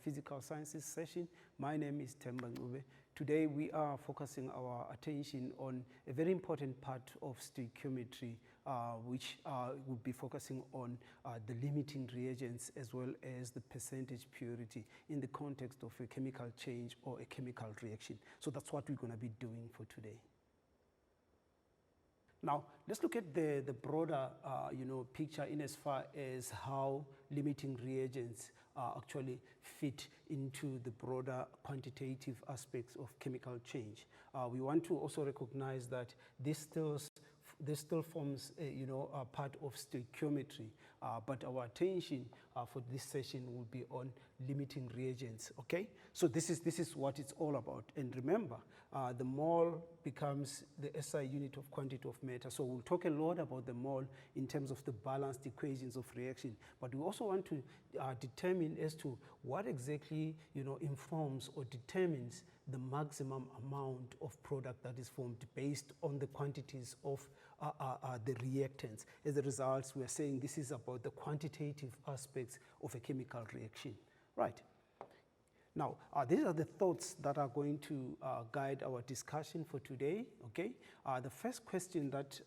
physical sciences session. My name is Temba Ngube. Today we are focusing our attention on a very important part of stoichiometry, which will be focusing on the limiting reagents as well as the percentage purity in the context of a chemical change or a chemical reaction. So that's what we're going to be doing for today. Now, let's look at the broader picture in as far as how limiting reagents actually fit into the broader quantitative aspects of chemical change. We want to also recognize that this still forms a part of stoichiometry, but our attention for this session will be on limiting reagents. Okay, so this is what it's all about. And remember, the mole becomes the SI unit of quantity of matter. So we'll talk a lot about the mole in terms of the balanced equations of reaction, but we also want to determine as to what exactly informs or determines the maximum amount of product that is formed based on the quantities of the reactants. As a result, we are saying this is about the quantitative aspects of a chemical reaction. Right. Now, these are the thoughts that are going to guide our discussion for today. Okay. The first question that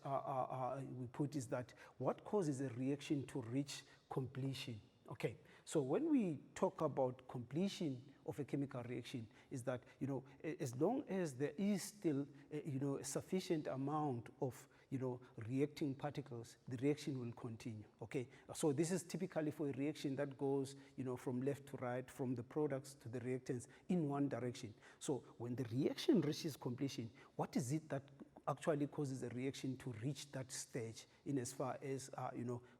we put is that what causes a reaction to reach completion? Okay. So when we talk about completion of a chemical reaction, is that as long as there is still a sufficient amount of reacting particles, the reaction will continue. Okay, so this is typically for a reaction that goes from left to right, from the products to the reactants in one direction. So when the reaction reaches completion, what is it that actually causes a reaction to reach that stage in as far as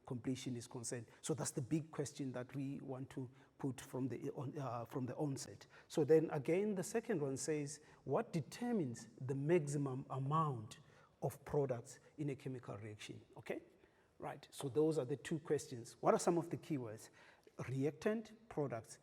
completion is concerned? So that's the big question that we want to put from the onset. So then again, the second one says, what determines the maximum amount of products in a chemical reaction? Okay, right. So those are the two questions. What are some of the keywords? Reactant, products,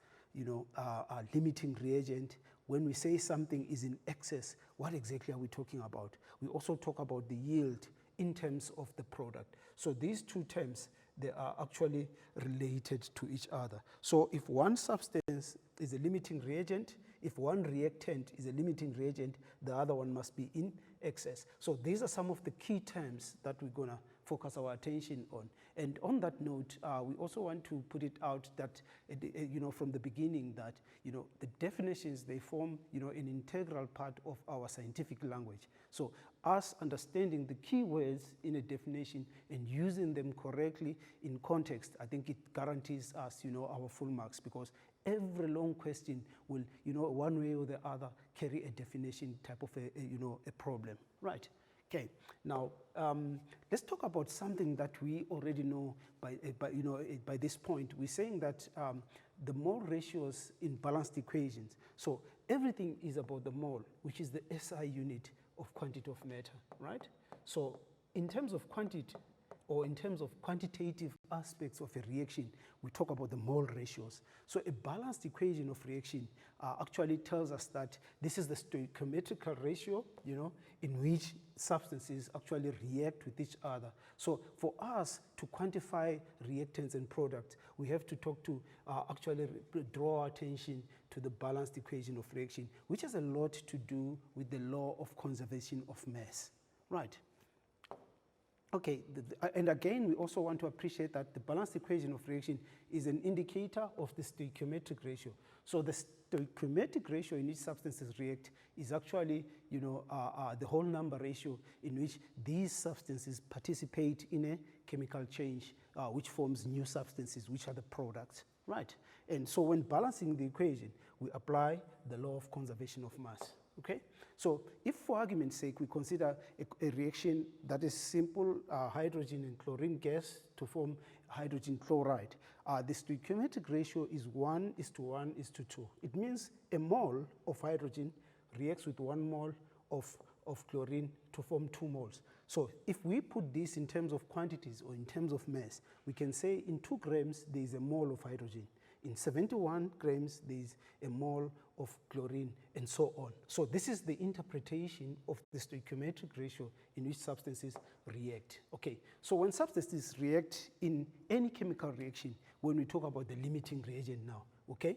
limiting reagent. When we say something is in excess, what exactly are we talking about? We also talk about the yield in terms of the product. So these two terms, they are actually related to each other. So if one substance is a limiting reagent, if one reactant is a limiting reagent, the other one must be in excess. So these are some of the key terms that we're going to focus our attention on. And on that note, we also want to put it out that, from the beginning that, the definitions, they form, an integral part of our scientific language. So us understanding the key words in a definition and using them correctly in context, I think it guarantees us, our full marks, because every long question will, one way or the other, carry a definition type of a problem, right? Okay, now let's talk about something that we already know by this point. We're saying that the mole ratios in balanced equations. So everything is about the mole, which is the SI unit of quantity of matter, right? So in terms of quantity, or in terms of quantitative aspects of a reaction, we talk about the mole ratios. So a balanced equation of reaction actually tells us that this is the stoichiometrical ratio, in which substances actually react with each other. So for us to quantify reactants and products, we have to talk to actually draw our attention to the balanced equation of reaction, which has a lot to do with the law of conservation of mass, right? Okay, and again, we also want to appreciate that the balanced equation of reaction is an indicator of the stoichiometric ratio. So the stoichiometric ratio in which substances react is actually, the whole number ratio in which these substances participate in a chemical change, which forms new substances, which are the products, right? And so when balancing the equation, we apply the law of conservation of mass. Okay, so if for argument's sake we consider a reaction that is simple hydrogen and chlorine gas to form hydrogen chloride, the stoichiometric ratio is 1:1:2. It means a mole of hydrogen reacts with 1 mole of chlorine to form 2 moles. So if we put this in terms of quantities or in terms of mass, we can say in 2 grams there is a mole of hydrogen. In 71 grams, there is a mole of chlorine, and so on. So this is the interpretation of the stoichiometric ratio in which substances react. Okay, so when substances react in any chemical reaction, when we talk about the limiting reagent now, okay?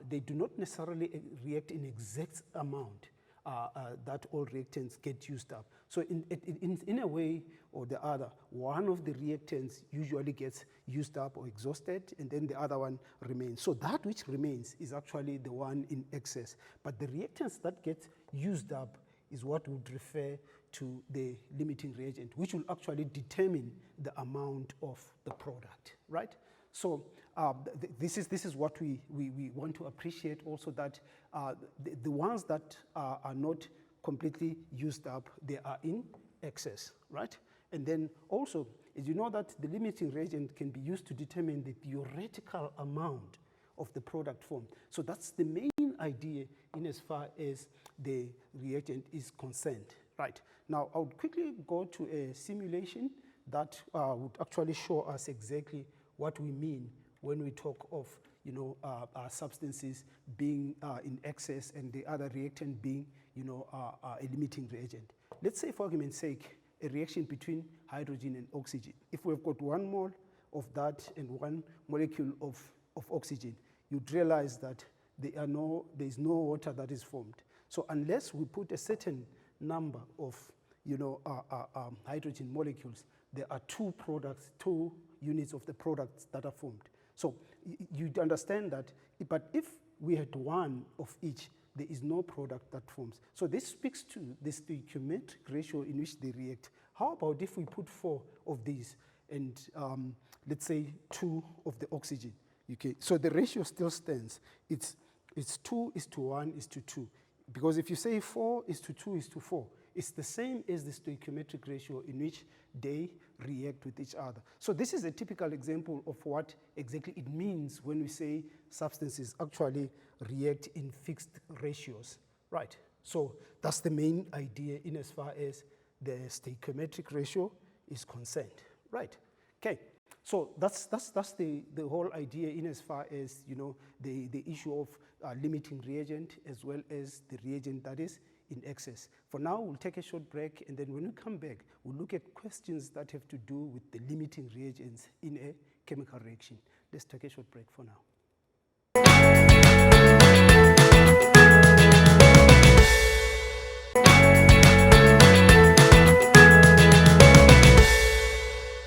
They do not necessarily react in exact amount that all reactants get used up. So in a way or the other, one of the reactants usually gets used up or exhausted, and then the other one remains. So that which remains is actually the one in excess. But the reactants that get used up is what would refer to the limiting reagent, which will actually determine the amount of the product, right? So this is what we want to appreciate also, that the ones that are not completely used up, they are in excess, right? And then also, as you know, that the limiting reagent can be used to determine the theoretical amount of the product formed. So that's the main idea in as far as the reagent is concerned, right? Now, I would quickly go to a simulation that would actually show us exactly what we mean when we talk of, you know, substances being in excess and the other reactant being, you know, a limiting reagent. Let's say, for argument's sake, a reaction between hydrogen and oxygen. If we've got 1 mole of that and 1 molecule of oxygen, you'd realize that there is no water that is formed. So unless we put a certain number of, you know, hydrogen molecules, there are 2 units of the products that are formed. So you'd understand that, but if we had 1 of each, there is no product that forms. So this speaks to the stoichiometric ratio in which they react. How about if we put 4 of these and let's say 2 of the oxygen? Okay, so the ratio still stands. It's 2:1:2. Because if you say 4:2:4, it's the same as the stoichiometric ratio in which they react with each other. So this is a typical example of what exactly it means when we say substances actually react in fixed ratios, right? So that's the main idea in as far as the stoichiometric ratio is concerned, right? Okay, so that's the whole idea in as far as, you know, the issue of limiting reagent as well as the reagent that is in excess. For now, we'll take a short break, and then when we come back, we'll look at questions that have to do with the limiting reagents in a chemical reaction. Let's take a short break for now.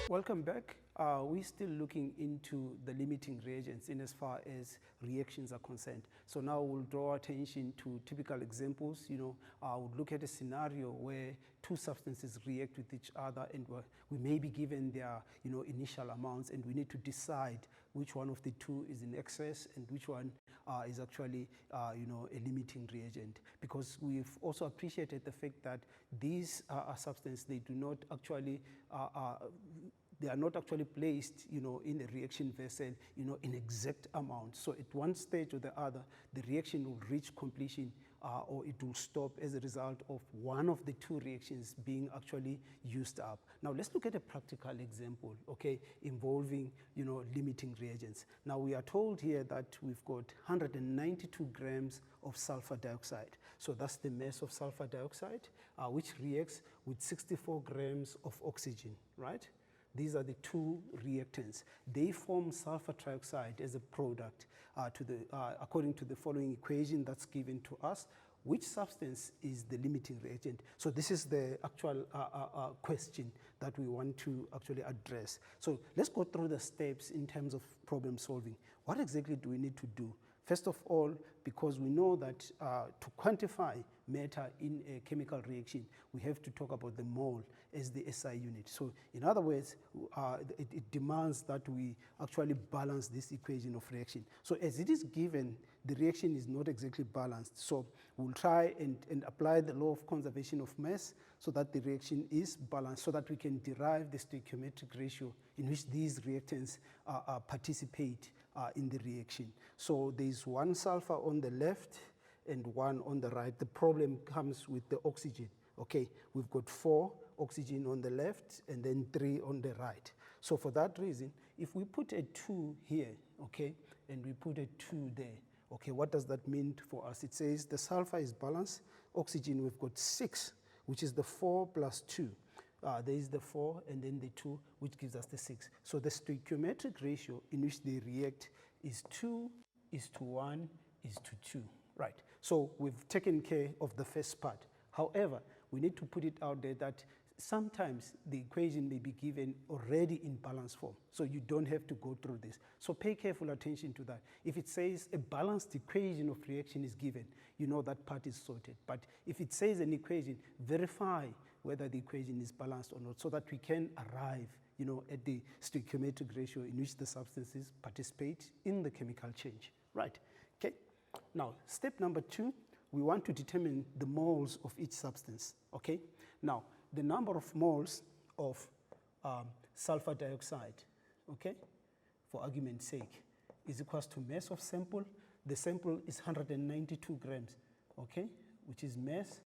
Welcome back. We're still looking into the limiting reagents in as far as reactions are concerned. So now we'll draw attention to typical examples. You know, we'll look at a scenario where 2 substances react with each other, and we may be given their, you know, initial amounts, and we need to decide which one of the 2 is in excess and which one is actually, you know, a limiting reagent. Because we've also appreciated the fact that these substances, they do not actually they are not actually placed, you know, in a reaction vessel, you know, in exact amount. So at one stage or the other, the reaction will reach completion or it will stop as a result of one of the 2 reactions being actually used up. Now let's look at a practical example, okay, involving, you know, limiting reagents. Now we are told here that we've got 192 grams of sulfur dioxide. So that's the mass of sulfur dioxide, which reacts with 64 grams of oxygen, right? These are the 2 reactants. They form sulfur trioxide as a product according to the following equation that's given to us. Which substance is the limiting reagent? So this is the actual question that we want to actually address. So let's go through the steps in terms of problem solving. What exactly do we need to do? First of all, because we know that to quantify matter in a chemical reaction, we have to talk about the mole as the SI unit. So in other words, it demands that we actually balance this equation of reaction. So as it is given, the reaction is not exactly balanced. So we'll try and apply the law of conservation of mass so that the reaction is balanced, so that we can derive the stoichiometric ratio in which these reactants participate in the reaction. So there's 1 sulfur on the left and 1 on the right. The problem comes with the oxygen. Okay, we've got 4 oxygen on the left and then 3 on the right. So for that reason, if we put a 2 here, okay, and we put a 2 there, okay, what does that mean for us? It says the sulfur is balanced. Oxygen, we've got 6, which is the 4 plus 2. There is the 4 and then the 2, which gives us the 6. So the stoichiometric ratio in which they react is 2 is to 1 is to 2, right? So we've taken care of the first part. However, we need to put it out there that sometimes the equation may be given already in balanced form, so you don't have to go through this. So pay careful attention to that. If it says a balanced equation of reaction is given, you know that part is sorted. But if it says an equation, verify whether the equation is balanced or not, so that we can arrive, you know, at the stoichiometric ratio in which the substances participate in the chemical change, right? Okay. Now, step number 2, we want to determine the moles of each substance, okay? Now, the number of moles of sulfur dioxide, okay, for argument's sake, is equals to mass of sample. The sample is 192 grams, okay, which is mass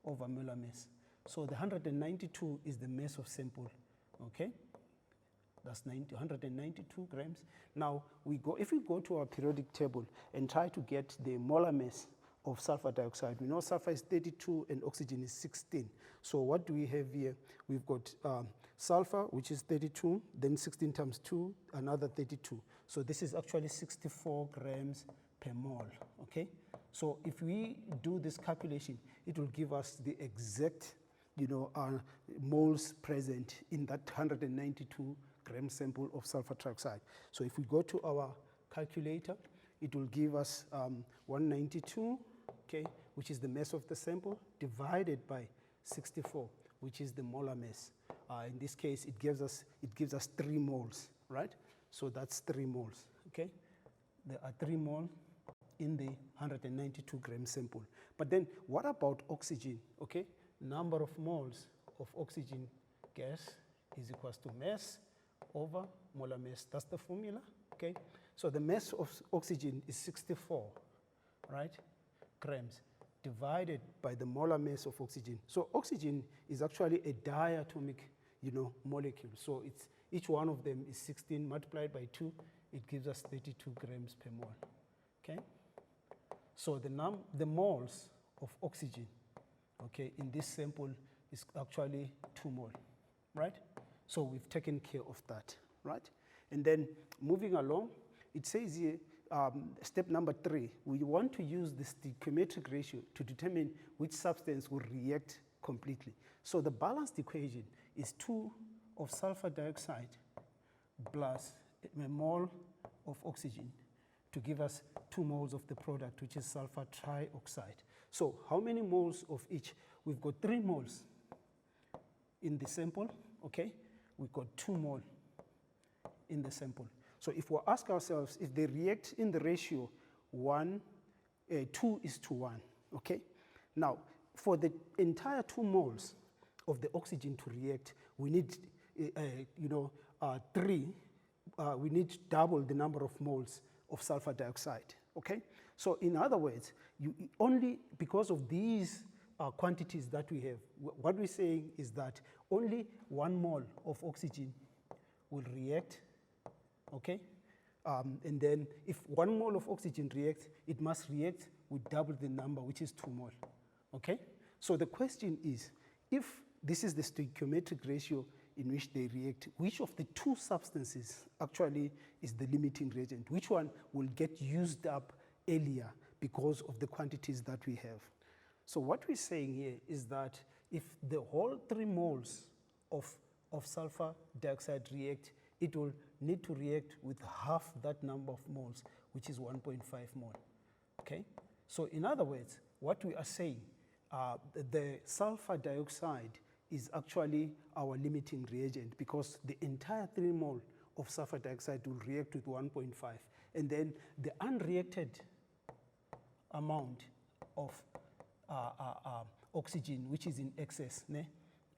over molar mass. So the 192 is the mass of sample, okay? That's 192 grams. Now, if we go to our periodic table and try to get the molar mass of sulfur dioxide, we know sulfur is 32 and oxygen is 16. So what do we have here? We've got sulfur, which is 32, then 16 times 2, another 32. So this is actually 64 grams per mole, okay? So if we do this calculation, it will give us the exact, you know, moles present in that 192 gram sample of sulfur trioxide. So if we go to our calculator, it will give us 192, okay, which is the mass of the sample, divided by 64, which is the molar mass. In this case, it gives us 3 moles, right? So that's 3 moles, okay? There are 3 moles in the 192 gram sample. But then what about oxygen, okay? Number of moles of oxygen gas is equals to mass over molar mass. That's the formula, okay? So the mass of oxygen is 64, right, grams, divided by the molar mass of oxygen. So oxygen is actually a diatomic, you know, molecule. So it's, each one of them is 16 multiplied by 2. It gives us 32 grams per mole, okay? So the moles of oxygen, okay, in this sample is actually 2 mole, right? So we've taken care of that, right? And then moving along, it says here, step number 3, we want to use the stoichiometric ratio to determine which substance will react completely. So the balanced equation is 2 of sulfur dioxide plus a mole of oxygen to give us 2 moles of the product, which is sulfur trioxide. So how many moles of each? We've got 3 moles in the sample, okay? We've got 2 mole in the sample. So if we ask ourselves if they react in the ratio 2 is to 1, okay? Now, for the entire 2 moles of the oxygen to react, we need, we need double the number of moles of sulfur dioxide, okay? So in other words, only because of these quantities that we have, what we're saying is that only 1 mole of oxygen will react, okay? And then if 1 mole of oxygen reacts, it must react with double the number, which is 2 mole, okay? So the question is, if this is the stoichiometric ratio in which they react, which of the 2 substances actually is the limiting reagent? Which one will get used up earlier because of the quantities that we have? So what we're saying here is that if the whole 3 moles of sulfur dioxide react, it will need to react with half that number of moles, which is 1.5 mole, okay? So in other words, what we are saying, the sulfur dioxide is actually our limiting reagent because the entire 3 mole of sulfur dioxide will react with 1.5. And then the unreacted amount of oxygen, which is in excess,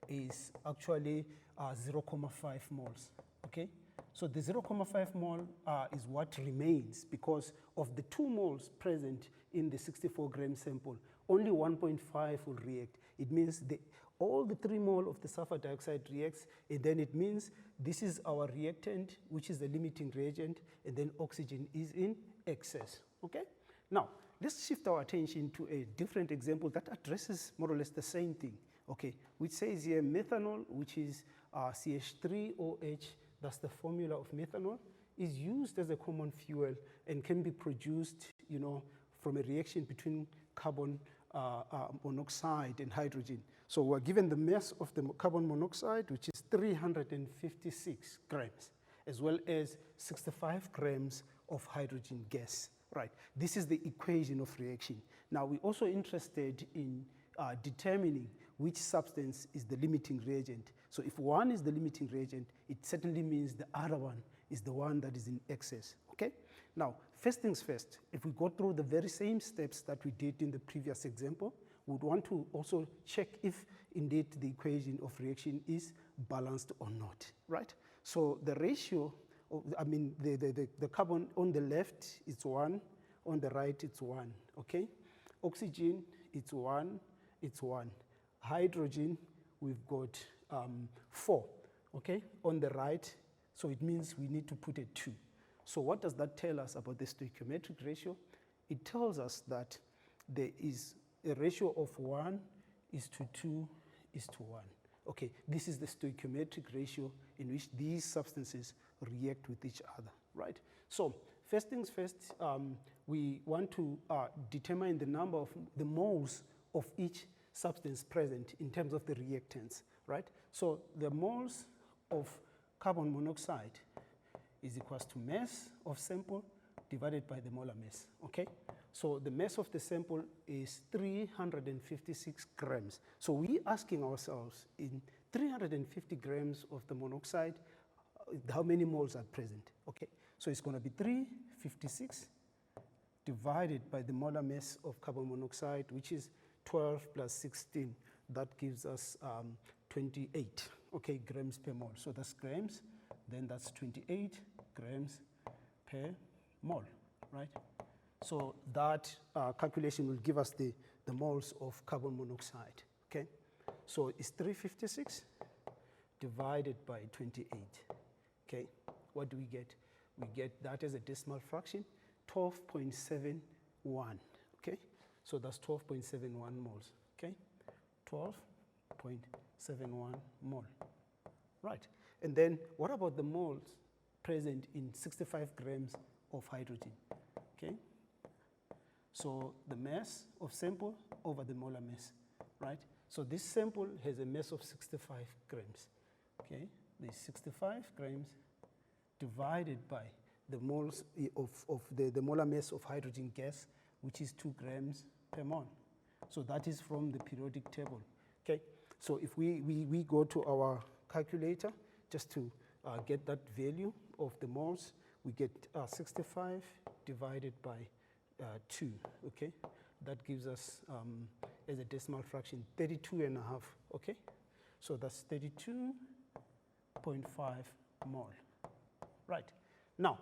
is actually 0.5 moles, okay? So the 0.5 mole is what remains because of the 2 moles present in the 64 gram sample, only 1.5 will react. It means all the 3 mole of the sulfur dioxide reacts, and then it means this is our reactant, which is the limiting reagent, and then oxygen is in excess, okay? Now, let's shift our attention to a different example that addresses more or less the same thing, okay? Which says here methanol, which is CH3OH, that's the formula of methanol, is used as a common fuel and can be produced, you know, from a reaction between carbon monoxide and hydrogen. So we're given the mass of the carbon monoxide, which is 356 grams, as well as 65 grams of hydrogen gas. Right, this is the equation of reaction. Now, we're also interested in determining which substance is the limiting reagent. So if one is the limiting reagent, it certainly means the other one is the one that is in excess, okay? Now, first things first, if we go through the very same steps that we did in the previous example, we would want to also check if indeed the equation of reaction is balanced or not, right? So the ratio, the carbon on the left, it's 1, on the right, it's 1, okay? Oxygen, it's 1, it's 1. Hydrogen, we've got 4, okay, on the right, so it means we need to put a 2. So what does that tell us about the stoichiometric ratio? It tells us that there is a ratio of 1 is to 2 is to 1. Okay, this is the stoichiometric ratio in which these substances react with each other, right? So first things first, we want to determine the number of the moles of each substance present in terms of the reactants, right? So the moles of carbon monoxide is equals to mass of sample divided by the molar mass, okay? So the mass of the sample is 356 grams. So we're asking ourselves, in 350 grams of the monoxide, how many moles are present, okay? So it's gonna be 356 divided by the molar mass of carbon monoxide, which is 12 plus 16. That gives us 28, okay, grams per mole. So that's grams, then that's 28 grams per mole, right? So that calculation will give us the moles of carbon monoxide, okay? So it's 356 divided by 28, okay? What do we get? We get that as a decimal fraction, 12.71, okay? So that's 12.71 moles, okay? 12.71 mole, right? And then what about the moles present in 65 grams of hydrogen, okay? So the mass of sample over the molar mass, right? So this sample has a mass of 65 grams, okay? There's 65 grams divided by the moles of the molar mass of hydrogen gas, which is 2 grams per mole. So that is from the periodic table, okay? So if we go to our calculator just to get that value of the moles, we get 65 divided by 2, okay? That gives us, as a decimal fraction, 32.5, okay? So that's 32.5 mole, right? Now,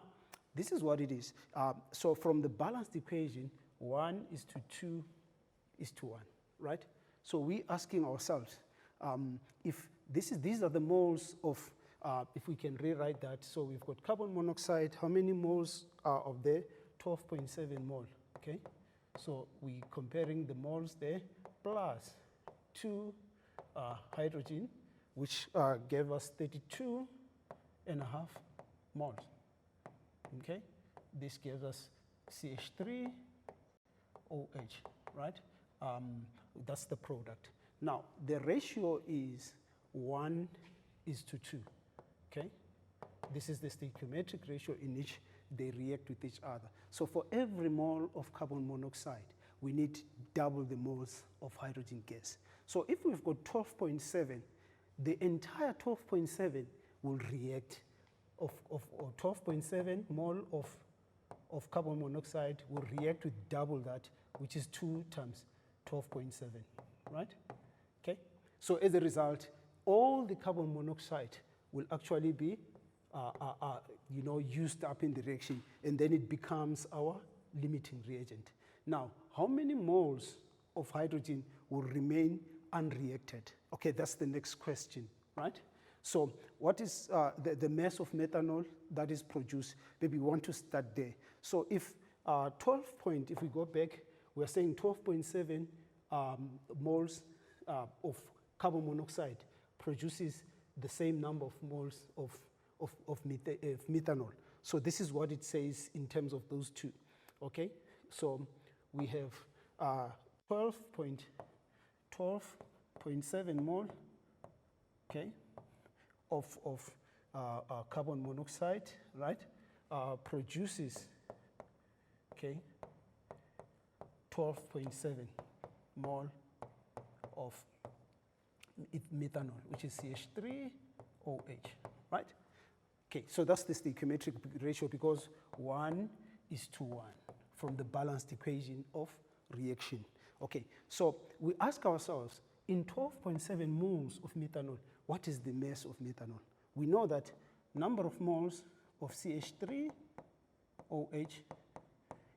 this is what it is. So from the balanced equation, 1 is to 2 is to 1, right? So we're asking ourselves, if these are the moles of, if we can rewrite that, so we've got carbon monoxide, how many moles are of there? 12.7 mole, okay? So we're comparing the moles there, plus 2 hydrogen, which gave us 32.5 moles, okay? This gives us CH3OH, right? That's the product. Now, the ratio is 1 is to 2, okay? This is the stoichiometric ratio in which they react with each other. So for every mole of carbon monoxide, we need double the moles of hydrogen gas. So if we've got 12.7, the entire 12.7 will react, or 12.7 mole of carbon monoxide will react with double that, which is 2 times 12.7, right? Okay? So as a result, all the carbon monoxide will actually be used up in the reaction, and then it becomes our limiting reagent. Now, how many moles of hydrogen will remain unreacted? Okay, that's the next question, right? So what is the mass of methanol that is produced? Maybe we want to start there. So if if we go back, we're saying 12.7 moles of carbon monoxide produces the same number of moles of methanol. So this is what it says in terms of those two, okay? So we have 12.7 mole, okay, of carbon monoxide, right, produces, okay, 12.7 mole of methanol, which is CH3OH, right? Okay, so that's the stoichiometric ratio because 1 is to 1 from the balanced equation of reaction. Okay, so we ask ourselves, in 12.7 moles of methanol, what is the mass of methanol? We know that number of moles of CH3OH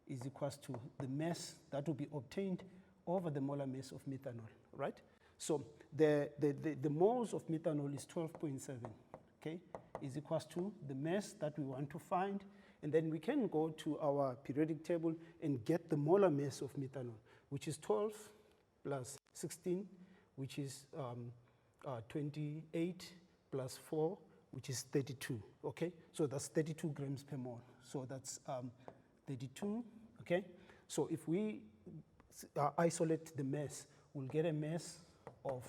is equals to the mass that will be obtained over the molar mass of methanol, right? So the moles of methanol is 12.7, okay, is equals to the mass that we want to find, and then we can go to our periodic table and get the molar mass of methanol, which is 12 plus 16, which is 28 plus 4, which is 32, okay? So that's 32 grams per mole. So that's 32, okay? So if we isolate the mass, we'll get a mass of,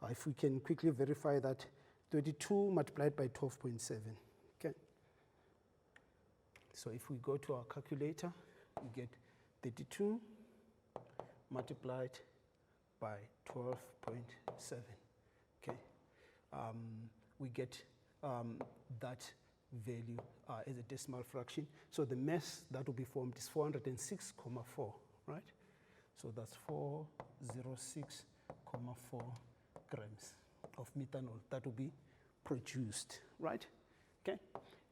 if we can quickly verify that, 32 multiplied by 12.7, okay? So if we go to our calculator, we get 32 multiplied by 12.7, okay? We get that value as a decimal fraction. So the mass that will be formed is 406.4, right? So that's 406.4 grams of methanol that will be produced, right? Okay,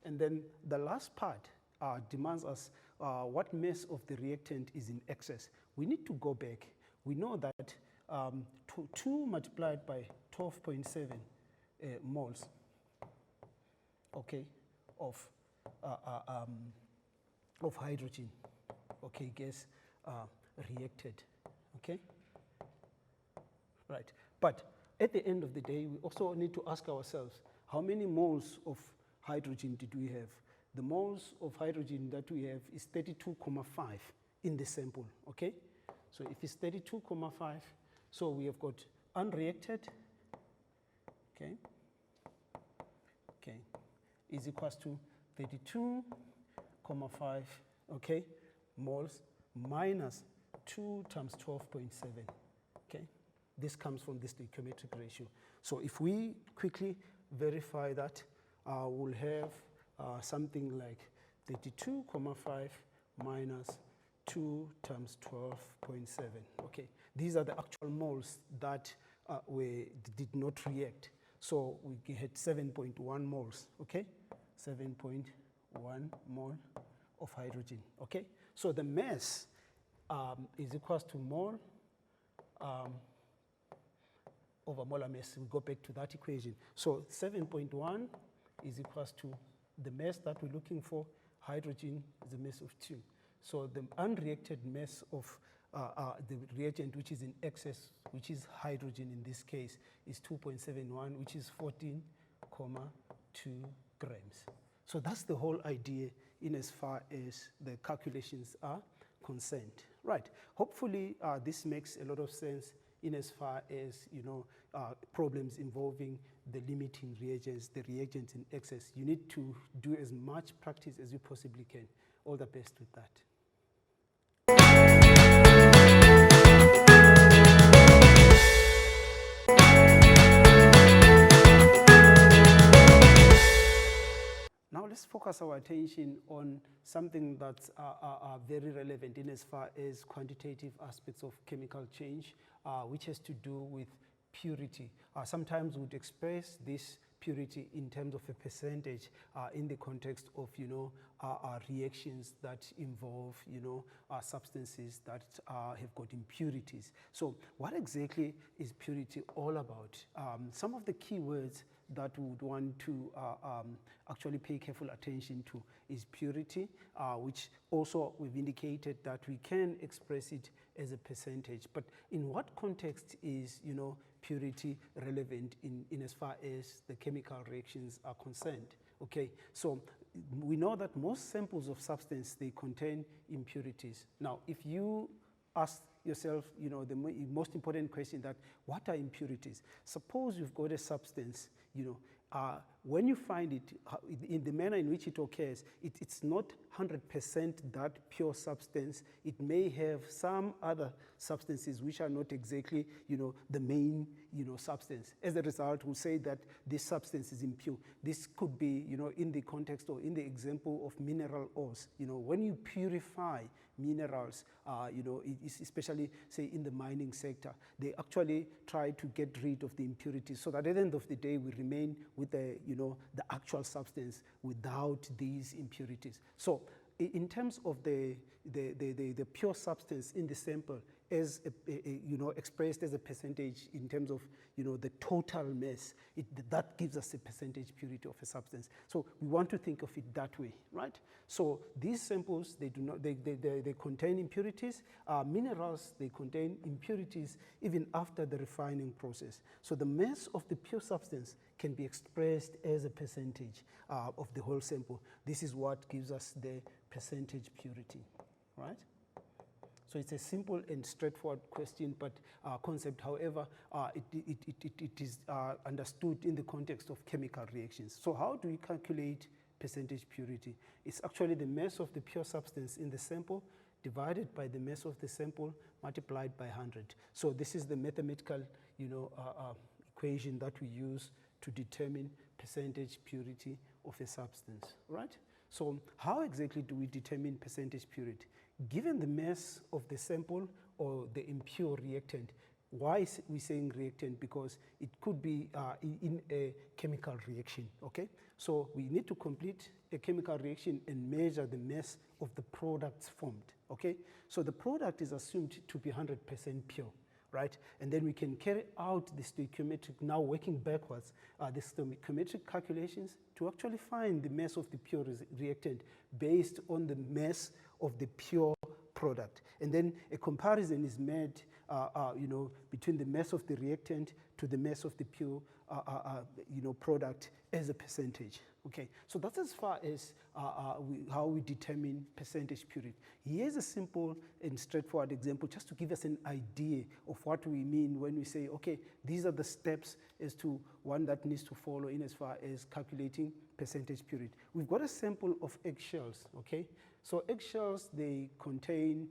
and then the last part demands us what mass of the reactant is in excess. We need to go back. We know that 2 multiplied by 12.7 moles, okay, of hydrogen, okay, gas reacted, okay, right. But at the end of the day, we also need to ask ourselves, how many moles of hydrogen did we have? The moles of hydrogen that we have is 32.5 in the sample, okay? So if it's 32.5, so we have got unreacted, okay, is equals to 32.5, okay, moles minus 2 times 12.7, okay? This comes from the stoichiometric ratio. So if we quickly verify that, we'll have something like 32.5 minus 2 times 12.7, okay? These are the actual moles that did not react. So we get 7.1 moles, okay? 7.1 mole of hydrogen, okay? So the mass is equals to mole over molar mass. We go back to that equation. So 7.1 is equals to the mass that we're looking for. Hydrogen is a mass of 2. So the unreacted mass of the reagent, which is in excess, which is hydrogen in this case, is 2.71, which is 14.2 grams. So that's the whole idea in as far as the calculations are concerned. Right. Hopefully this makes a lot of sense in as far as, you know, problems involving the limiting reagents, the reagents in excess. You need to do as much practice as you possibly can. All the best with that. Now let's focus our attention on something that's very relevant in as far as quantitative aspects of chemical change, which has to do with purity. Sometimes we would express this purity in terms of a percentage in the context of, you know, reactions that involve, you know, substances that have got impurities. So what exactly is purity all about? Some of the key words that we would want to actually pay careful attention to is purity, which also we've indicated that we can express it as a percentage. But in what context is, you know, purity relevant in as far as the chemical reactions are concerned? Okay, so we know that most samples of substance, they contain impurities. Now, if you ask yourself, the most important question, that what are impurities? Suppose you've got a substance, when you find it, in the manner in which it occurs, it's not 100% that pure substance. It may have some other substances which are not exactly, the main, substance. As a result, we'll say that this substance is impure. This could be, in the context or in the example of mineral ores. When you purify minerals, especially, say, in the mining sector, they actually try to get rid of the impurities so that at the end of the day, we remain with the actual substance without these impurities. So in terms of the pure substance in the sample, as expressed as a percentage in terms of the total mass, that gives us a percentage purity of a substance. So we want to think of it that way, right? So these samples, they contain impurities. Minerals, they contain impurities even after the refining process. So the mass of the pure substance can be expressed as a percentage of the whole sample. This is what gives us the percentage purity, right? So it's a simple and straightforward question, but concept. However, it is understood in the context of chemical reactions. So how do we calculate percentage purity? It's actually the mass of the pure substance in the sample divided by the mass of the sample multiplied by 100. So this is the mathematical, equation that we use to determine percentage purity of a substance, right? So how exactly do we determine percentage purity? Given the mass of the sample or the impure reactant, why is we saying reactant? Because it could be in a chemical reaction, okay? So we need to complete a chemical reaction and measure the mass of the products formed, okay? So the product is assumed to be 100% pure, right? And then we can carry out the stoichiometric, now working backwards, the stoichiometric calculations to actually find the mass of the pure reactant based on the mass of the pure product. And then a comparison is made, between the mass of the reactant to the mass of the pure, product as a percentage. Okay, so that's as far as how we determine percentage purity. Here's a simple and straightforward example just to give us an idea of what we mean when we say, okay, these are the steps as to one that needs to follow in as far as calculating percentage purity. We've got a sample of eggshells, okay? So eggshells, they contain,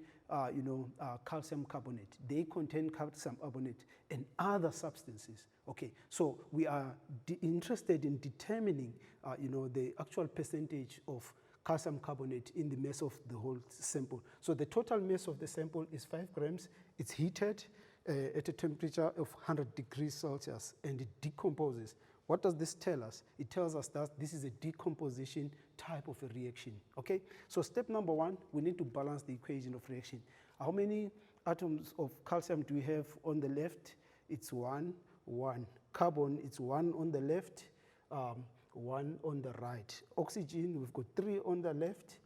calcium carbonate. They contain calcium carbonate and other substances. Okay, so we are interested in determining, the actual percentage of calcium carbonate in the mass of the whole sample. So the total mass of the sample is 5 grams. It's heated at a temperature of 100 degrees Celsius, and it decomposes. What does this tell us? It tells us that this is a decomposition type of a reaction, okay? So step number 1, we need to balance the equation of reaction. How many atoms of calcium do we have on the left? It's 1, 1. Carbon, it's 1 on the left, 1 on the right. Oxygen, we've got 3 on the left,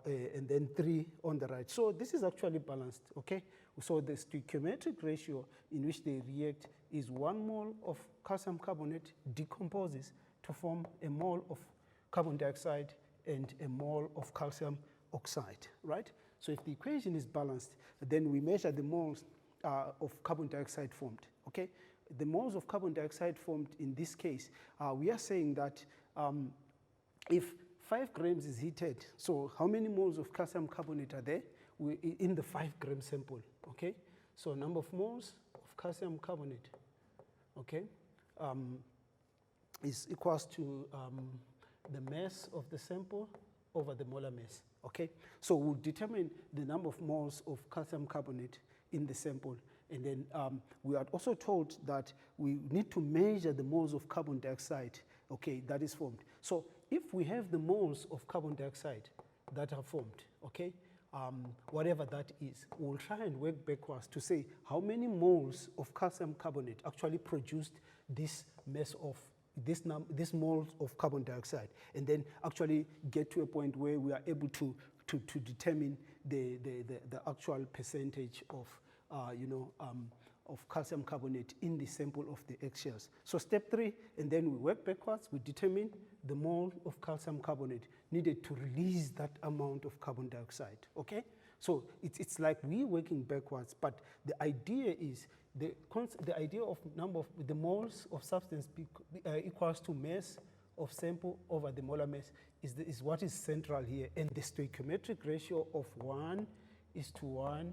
and then 3 on the right. So this is actually balanced, okay? So the stoichiometric ratio in which they react is 1 mole of calcium carbonate decomposes to form a mole of carbon dioxide and a mole of calcium oxide, right? So if the equation is balanced, then we measure the moles of carbon dioxide formed, okay? The moles of carbon dioxide formed in this case, we are saying that if 5 grams is heated, so how many moles of calcium carbonate are there in the 5 gram sample, okay? So number of moles of calcium carbonate, okay, is equals to the mass of the sample over the molar mass, okay? So we'll determine the number of moles of calcium carbonate in the sample. And then we are also told that we need to measure the moles of carbon dioxide, okay, that is formed. So if we have the moles of carbon dioxide that are formed, okay, whatever that is, we'll try and work backwards to say how many moles of calcium carbonate actually produced this mass of this moles of carbon dioxide, and then actually get to a point where we are able to determine the actual percentage of of calcium carbonate in the sample of the eggshells. So step 3, and then we work backwards, we determine the mole of calcium carbonate needed to release that amount of carbon dioxide, okay? So it's like we working backwards, but the idea is the idea of number of the moles of substance equals to mass of sample over the molar mass is what is central here, and the stoichiometric ratio of 1:1:1.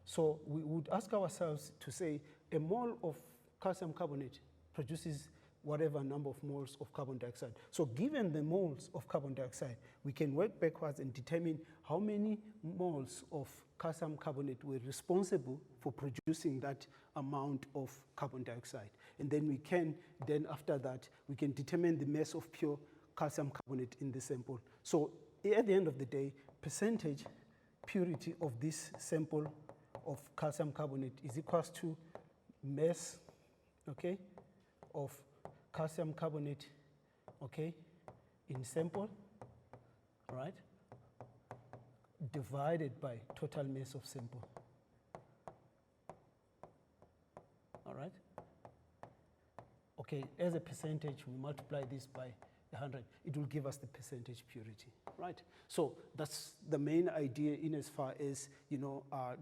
So we would ask ourselves to say a mole of calcium carbonate produces whatever number of moles of carbon dioxide. So given the moles of carbon dioxide, we can work backwards and determine how many moles of calcium carbonate were responsible for producing that amount of carbon dioxide. And then we can, after that, we can determine the mass of pure calcium carbonate in the sample. So at the end of the day, percentage purity of this sample of calcium carbonate is equals to mass, okay, of calcium carbonate, okay, in sample, right, divided by total mass of sample. All right? Okay, as a percentage, we multiply this by 100. It will give us the percentage purity, right? So that's the main idea in as far as,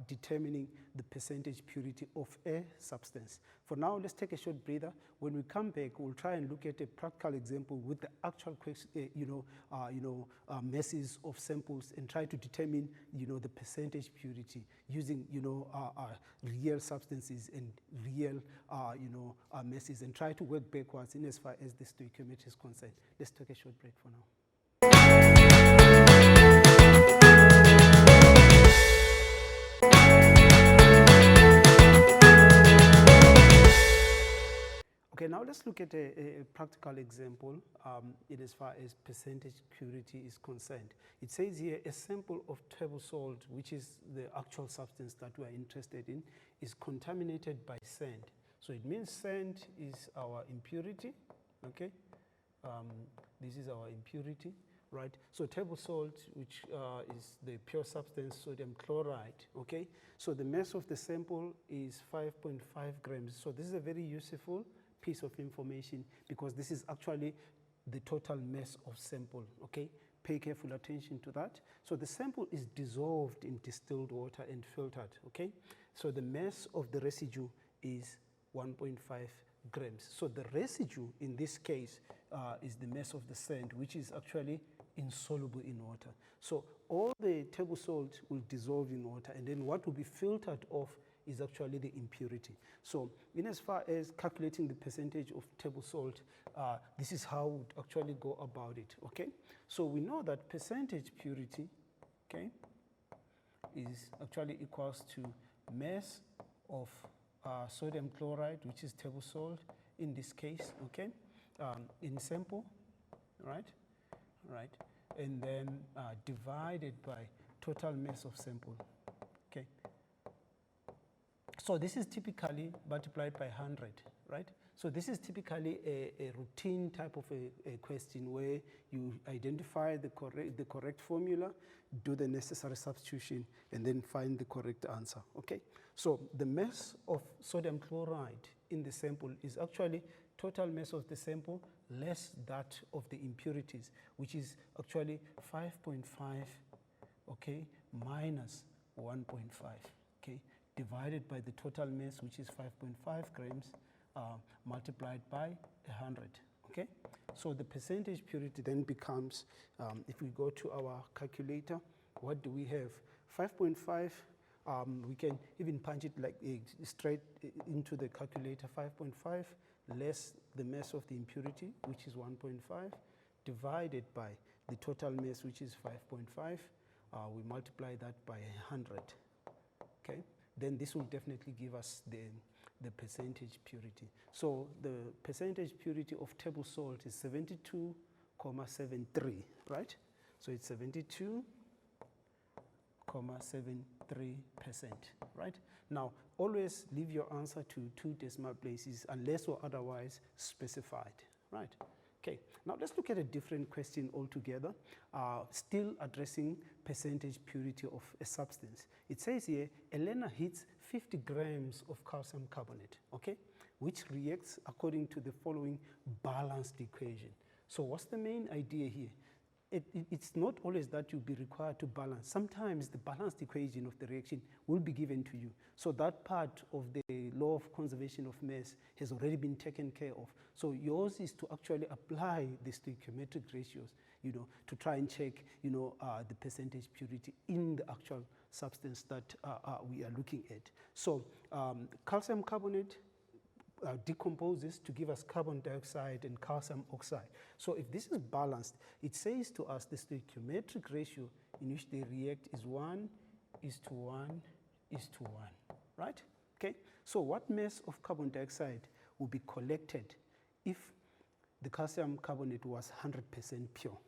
determining the percentage purity of a substance. For now, let's take a short breather. When we come back, we'll try and look at a practical example with the actual masses of samples and try to determine, the percentage purity using, real substances and real, masses, and try to work backwards in as far as the stoichiometry is concerned. Let's take a short break for now. Okay, now let's look at a practical example in as far as percentage purity is concerned. It says here a sample of table salt, which is the actual substance that we are interested in, is contaminated by sand. So it means sand is our impurity, okay? This is our impurity, right? So table salt, which is the pure substance, sodium chloride, okay? So the mass of the sample is 5.5 grams. So this is a very useful piece of information because this is actually the total mass of sample, okay? Pay careful attention to that. So the sample is dissolved in distilled water and filtered, okay? So the mass of the residue is 1.5 grams. So the residue in this case is the mass of the sand, which is actually insoluble in water. So all the table salt will dissolve in water, and then what will be filtered off is actually the impurity. So in as far as calculating the percentage of table salt, this is how we would actually go about it, okay? So we know that percentage purity, okay, is actually equals to mass of sodium chloride, which is table salt in this case, okay, in sample, right, and then divided by total mass of sample, okay. So this is typically multiplied by 100, right? So this is typically a routine type of a question where you identify the correct formula, do the necessary substitution, and then find the correct answer, okay? So the mass of sodium chloride in the sample is actually total mass of the sample less that of the impurities, which is actually 5.5, okay, minus 1.5, okay, divided by the total mass, which is 5.5 grams, multiplied by 100, okay? So the percentage purity then becomes, if we go to our calculator, what do we have? 5.5, we can even punch it like straight into the calculator, 5.5 less the mass of the impurity, which is 1.5, divided by the total mass, which is 5.5, we multiply that by 100, okay? Then this will definitely give us the percentage purity. So the percentage purity of table salt is 72.73, right? So it's 72.73%, right? Now, always leave your answer to 2 decimal places unless or otherwise specified, right? Okay, now let's look at a different question altogether, still addressing percentage purity of a substance. It says here, a learner hits 50 grams of calcium carbonate, okay, which reacts according to the following balanced equation. So what's the main idea here? It's not always that you'll be required to balance. Sometimes the balanced equation of the reaction will be given to you. So that part of the law of conservation of mass has already been taken care of. So yours is to actually apply the stoichiometric ratios, to try and check, the percentage purity in the actual substance that we are looking at. So calcium carbonate decomposes to give us carbon dioxide and calcium oxide. So if this is balanced, it says to us the stoichiometric ratio in which they react is 1:1:1, right? Okay, so what mass of carbon dioxide will be collected if the calcium carbonate was 100% pure?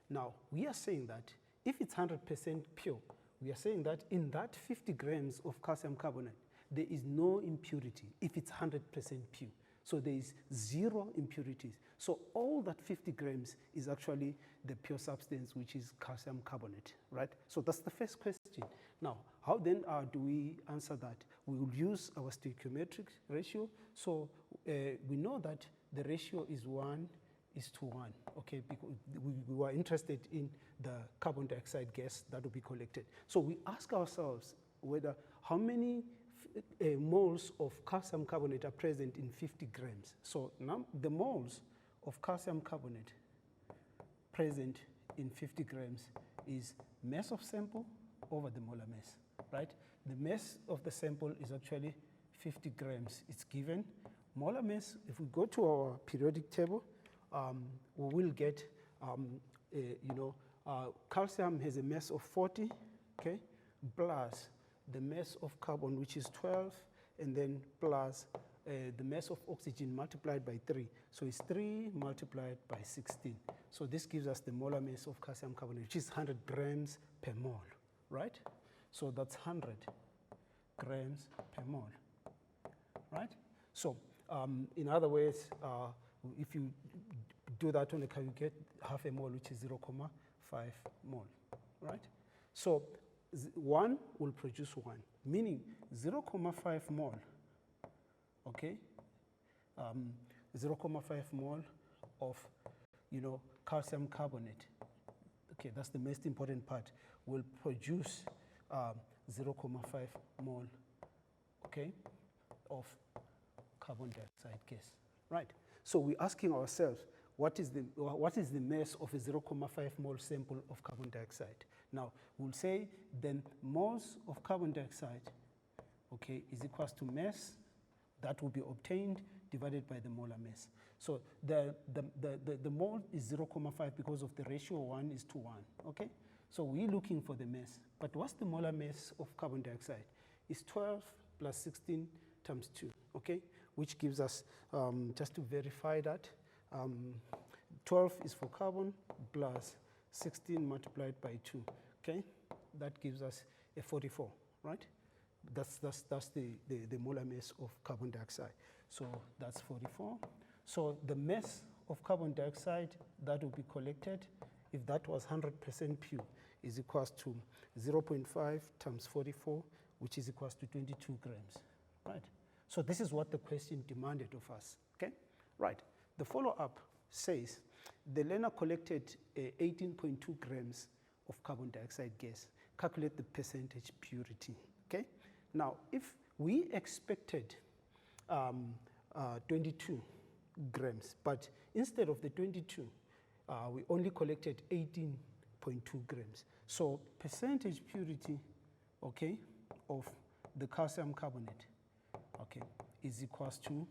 Now, we are saying that if it's 100% pure, we are saying that in that 50 grams of calcium carbonate, there is no impurity if it's 100% pure. So there is 0 impurities. So all that 50 grams is actually the pure substance, which is calcium carbonate, right? So that's the first question. Now, how then do we answer that? We will use our stoichiometric ratio. So we know that the ratio is 1:1, okay, because we were interested in the carbon dioxide gas that will be collected. So we ask ourselves whether how many moles of calcium carbonate are present in 50 grams. So now the moles of calcium carbonate present in 50 grams is mass of sample over the molar mass, right? The mass of the sample is actually 50 grams. It's given. Molar mass, if we go to our periodic table, we will get, calcium has a mass of 40, okay, plus the mass of carbon, which is 12, and then plus the mass of oxygen multiplied by 3. So it's 3 multiplied by 16. So this gives us the molar mass of calcium carbonate, which is 100 grams per mole, right? So that's 100 grams per mole, right? So in other words, if you do that on a car, you get half a mole, which is 0.5 mole, right? So 1 will produce 1, meaning 0.5 mole, okay? 0.5 mole of, calcium carbonate. Okay, that's the most important part. Will produce 0.5 mole, okay, of carbon dioxide gas, right? So we're asking ourselves, what is the mass of a 0.5 mole sample of carbon dioxide? Now, we'll say then moles of carbon dioxide, okay, is equals to mass that will be obtained divided by the molar mass. So the mole is 0.5 because of the ratio 1:1, okay? So we're looking for the mass. But what's the molar mass of carbon dioxide? It's 12 plus 16 times 2, okay? Which gives us, just to verify that, 12 is for carbon plus 16 multiplied by 2, okay? That gives us a 44, right? That's the molar mass of carbon dioxide. So that's 44. So the mass of carbon dioxide that will be collected, if that was 100% pure, is equals to 0.5 times 44, which is equals to 22 grams, right? So this is what the question demanded of us, okay? Right, the follow-up says the learner collected 18.2 grams of carbon dioxide gas. Calculate the percentage purity, okay? Now, if we expected 22 grams, but instead of the 22, we only collected 18.2 grams. So percentage purity, okay, of the calcium carbonate, okay, is equals to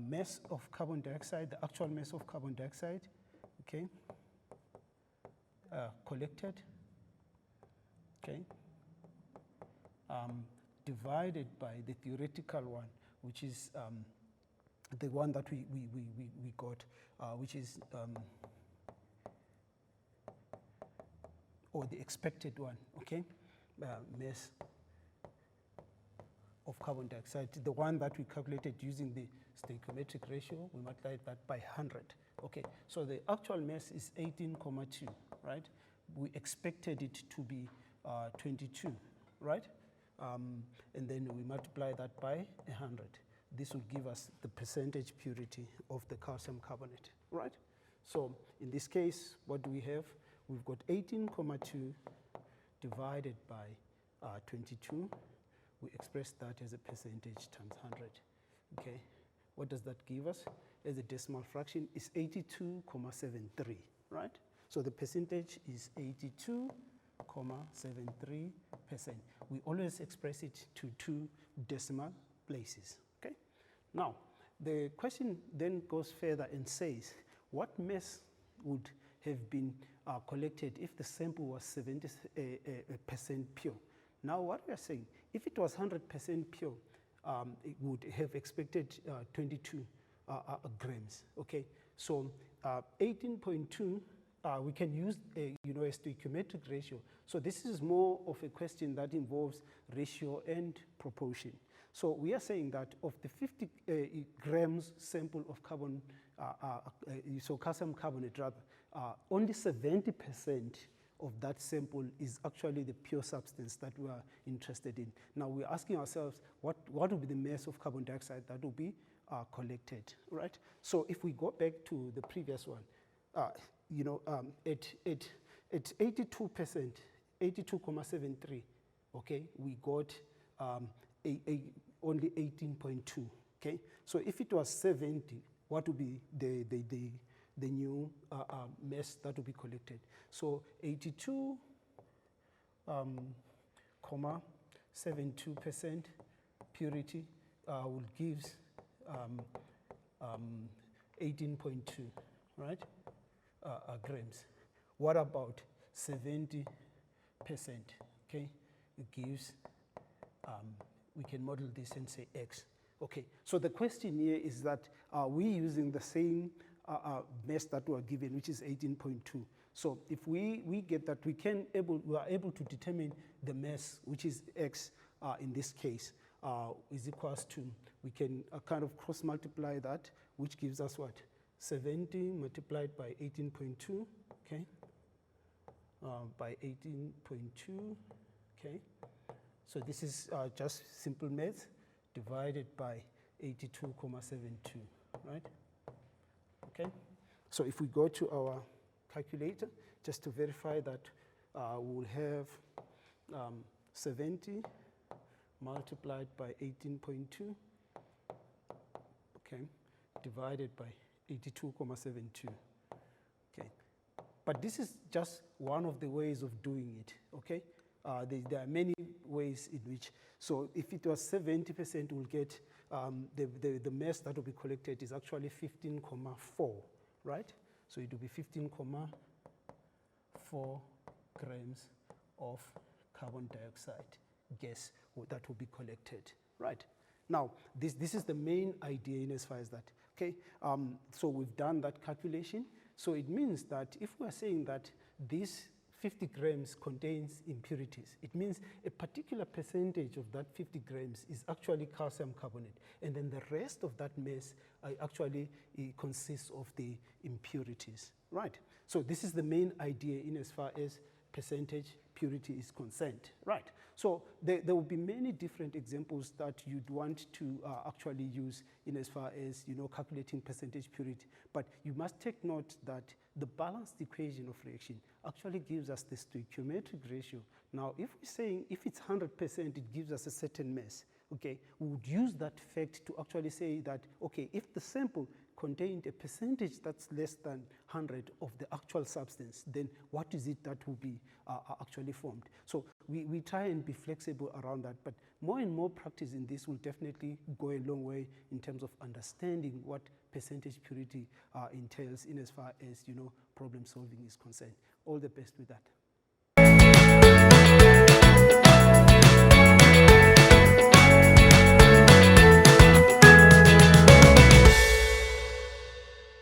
mass of carbon dioxide, the actual mass of carbon dioxide, okay, collected, okay, divided by the theoretical one, which is the one that we got, which is, or the expected one, okay, mass of carbon dioxide, the one that we calculated using the stoichiometric ratio, we multiplied that by 100. Okay, so the actual mass is 18.2, right? We expected it to be 22, right? and then we multiply that by 100. This will give us the percentage purity of the calcium carbonate, right? So in this case, what do we have? We've got 18,2 divided by 22. We express that as a percentage times 100, okay? What does that give us? As a decimal fraction, is 82,73, right? So the percentage is 82,73%. We always express it to 2 decimal places, okay? Now, the question then goes further and says, what mass would have been collected if the sample was 70% pure? Now, what we are saying, if it was 100% pure, it would have expected 22 grams, okay? So 18.2, we can use a stoichiometric ratio. So this is more of a question that involves ratio and proportion. So we are saying that of the 50 grams sample of carbon, so calcium carbonate rather, only 70% of that sample is actually the pure substance that we are interested in. Now we're asking ourselves, what will be the mass of carbon dioxide that will be collected, right? So if we go back to the previous one, at 82%, 82,73, okay, we got only 18.2, okay? So if it was 70, what would be the new mass that will be collected? So 82,72% purity will give 18.2, right, grams. What about 70%? Okay, it gives, we can model this and say X. Okay, so the question here is that are we using the same mass that we are given, which is 18.2? So if we get that, we are able to determine the mass, which is X in this case, is equals to, we can kind of cross multiply that, which gives us what? 70 multiplied by 18.2, okay? By 18.2, okay? So this is just simple math divided by 82,72, right? Okay? So if we go to our calculator, just to verify that, we'll have 70 multiplied by 18.2, okay, divided by 82,72, okay. But this is just one of the ways of doing it, okay? There are many ways in which, so if it was 70%, we'll get, the mass that will be collected is actually 15,4, right? So it will be 15,4 grams of carbon dioxide gas that will be collected, right? Now, this is the main idea in as far as that, okay? So we've done that calculation. So it means that if we are saying that this 50 grams contains impurities, it means a particular percentage of that 50 grams is actually calcium carbonate, and then the rest of that mass actually consists of the impurities, right? So this is the main idea in as far as percentage purity is concerned, right? So there will be many different examples that you'd want to actually use in as far as, calculating percentage purity, but you must take note that the balanced equation of reaction actually gives us the stoichiometric ratio. Now, if we're saying if it's 100%, it gives us a certain mass, okay? We would use that fact to actually say that, okay, if the sample contained a percentage that's less than 100 of the actual substance, then what is it that will be actually formed? So we try and be flexible around that, but more and more practice in this will definitely go a long way in terms of understanding what percentage purity entails in as far as, problem solving is concerned. All the best with that.